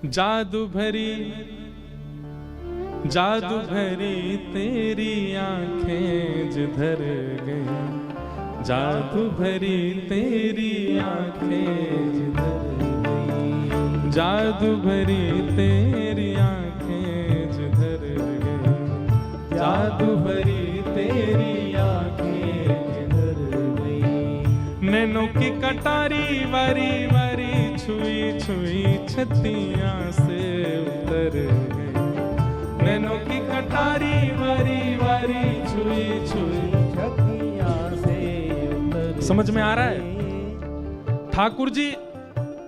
जादू भरी तेरी आंखें जिधर गई, जादू भरी तेरी आंखें जिधर गई, जादू भरी तेरी आंखें जिधर गई, जादू भरी तेरी आंखें जिधर गई। नैनों की कटारी वारी वारी छुई छुई छतियां से उतर गई, नैनों की कटारी वारी वारी छुई छुई छतियां से उतर। समझ में आ रहा है? ठाकुर जी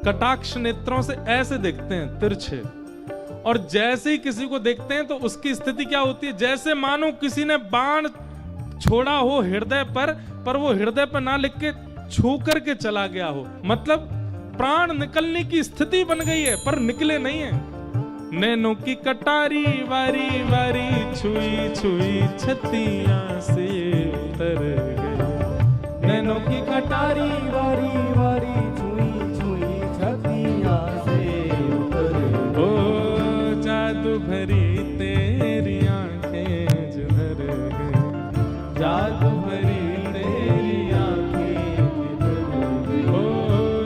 कटाक्ष नेत्रों से ऐसे देखते हैं तिरछे, और जैसे ही किसी को देखते हैं तो उसकी स्थिति क्या होती है, जैसे मानो किसी ने बाण छोड़ा हो हृदय पर वो हृदय पर ना लिख के छू करके चला गया हो। मतलब प्राण निकलने की स्थिति बन गई है पर निकले नहीं है। नैनों की कटारी वारी वारी छुई छुई छतियां से उतर गई, नैनों की कटारी वारी वारी छुई छुई छतियां से उतर गई। ओ जादू भरी तेरी आंखें जिधर गई, जादू भरी तेरी आंखें जिधर गई, ओ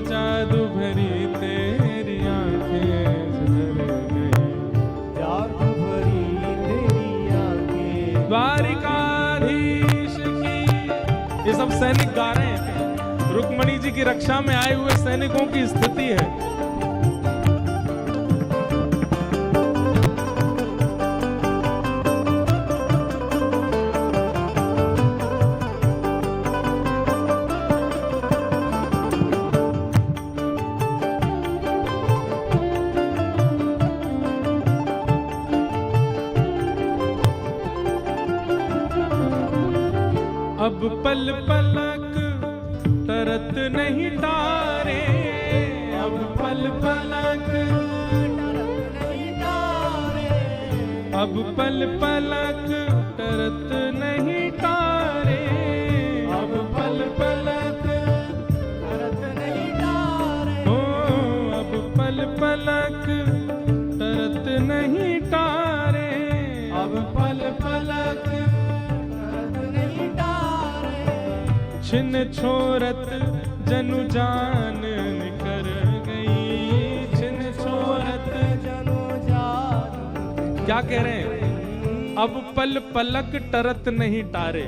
जादू भरी तेरी आंखें जिधर गई, जादू भरी तेरी आंखें। द्वारिकाधीश की, ये सब सैनिक गा रहे हैं, रुक्मणी जी की रक्षा में आए हुए सैनिकों की स्थिति है। अब पल पलक तरत नहीं तारे, अब पल पलक तरत नहीं तारे, अब पल पलक तरत नहीं तारे, अब पल पलक तरत नहीं तारे, ओ अब पल पलक तरत नहीं तारे, अब पल पलक छिन छोरत जनु जान निकर गई, छिन छोरत जनु जान। क्या कह रहे हैं? अब पल पलक टरत नहीं टारे,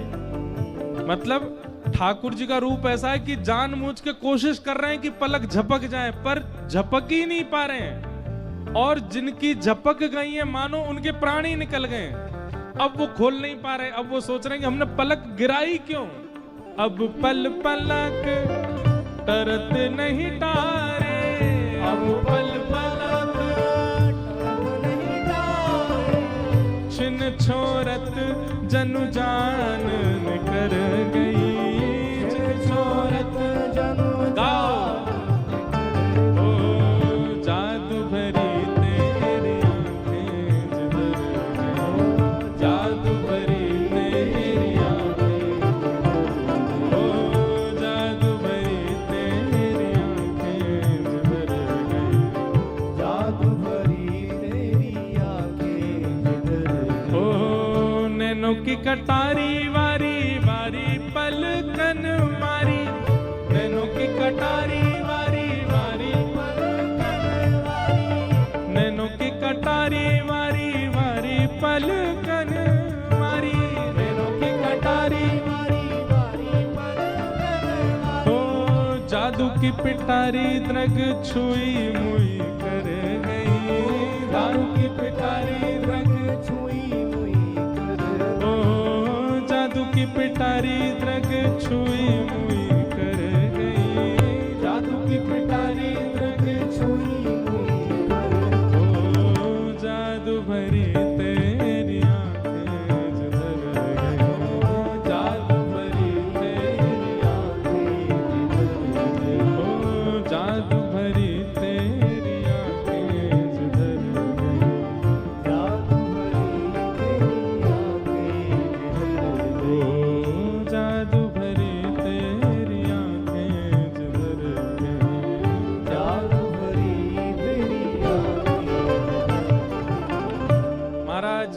मतलब ठाकुर जी का रूप ऐसा है कि जानबूझ के कोशिश कर रहे हैं कि पलक झपक जाए पर झपक ही नहीं पा रहे हैं, और जिनकी झपक गई है मानो उनके प्राण ही निकल गए। अब वो खोल नहीं पा रहे, अब वो सोच रहे हैं कि हमने पलक गिराई क्यों। अब पल पलक तरत नहीं तारे, अब पल पलक तरत नहीं तारे, छिन छोरत जनु जान निकर गई, छिन छोरत जनु गाओ। ओ जादू भरी तेरी आंखें जिधर गई, जादू भरी तेरी आंखें, की कटारी वारी वारी पलकन मारी, नैनों की कटारी वारी वारी पलकन मारी, नैनों की कटारी वारी वारी पलकन मारी, नैनों की कटारी वारी वारी पलकन मारी। ओ जादू की पिटारी द्रग छुई मुई कर गई, जादू की पिटारी द्रग छुई की पिटारी द्रग छुई